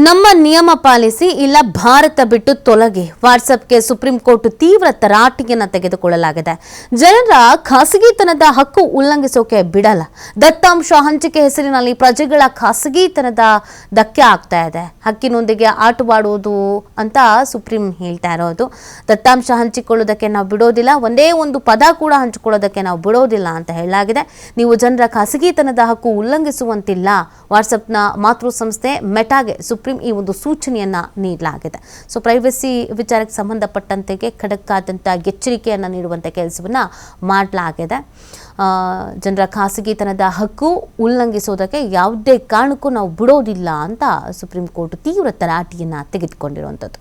ನಮ್ಮ ನಿಯಮ ಪಾಲಿಸಿ ಇಲ್ಲ ಭಾರತ ಬಿಟ್ಟು ತೊಲಗಿ. ವಾಟ್ಸಪ್ಗೆ ಸುಪ್ರೀಂ ಕೋರ್ಟ್ ತೀವ್ರ ತರಾಟೆಯನ್ನು ತೆಗೆದುಕೊಳ್ಳಲಾಗಿದೆ. ಜನರ ಖಾಸಗಿತನದ ಹಕ್ಕು ಉಲ್ಲಂಘಿಸೋಕೆ ಬಿಡಲ್ಲ. ದತ್ತಾಂಶ ಹಂಚಿಕೆ ಹೆಸರಿನಲ್ಲಿ ಪ್ರಜೆಗಳ ಖಾಸಗಿತನದ ಧಕ್ಕೆ ಆಗ್ತಾ ಇದೆ. ಹಕ್ಕಿನೊಂದಿಗೆ ಆಟವಾಡುವುದು ಅಂತ ಸುಪ್ರೀಂ ಹೇಳ್ತಾ ಇರೋದು. ದತ್ತಾಂಶ ಹಂಚಿಕೊಳ್ಳೋದಕ್ಕೆ ನಾವು ಬಿಡೋದಿಲ್ಲ, ಒಂದೇ ಒಂದು ಪದ ಕೂಡ ಹಂಚಿಕೊಳ್ಳೋದಕ್ಕೆ ನಾವು ಬಿಡೋದಿಲ್ಲ ಅಂತ ಹೇಳಲಾಗಿದೆ. ನೀವು ಜನರ ಖಾಸಗಿತನದ ಹಕ್ಕು ಉಲ್ಲಂಘಿಸುವಂತಿಲ್ಲ. ವಾಟ್ಸಪ್ನ ಮಾತೃ ಸಂಸ್ಥೆ ಮೆಟಾಗೆ ಸುಪ್ರೀಂ ಈ ಒಂದು ಸೂಚನೆಯನ್ನ ನೀಡಲಾಗಿದೆ. ಸೊ ಪ್ರೈವಸಿ ವಿಚಾರಕ್ಕೆ ಸಂಬಂಧಪಟ್ಟಂತೆ ಖಡಕ್ ಆದಂಥ ಎಚ್ಚರಿಕೆಯನ್ನು ನೀಡುವಂಥ ಕೆಲಸವನ್ನ ಮಾಡಲಾಗಿದೆ. ಜನರ ಖಾಸಗಿತನದ ಹಕ್ಕು ಉಲ್ಲಂಘಿಸೋದಕ್ಕೆ ಯಾವುದೇ ಕಾರಣಕ್ಕೂ ನಾವು ಬಿಡೋದಿಲ್ಲ ಅಂತ ಸುಪ್ರೀಂ ಕೋರ್ಟ್ ತೀವ್ರ ತರಾಟೆಯನ್ನು ತೆಗೆದುಕೊಂಡಿರುವಂಥದ್ದು.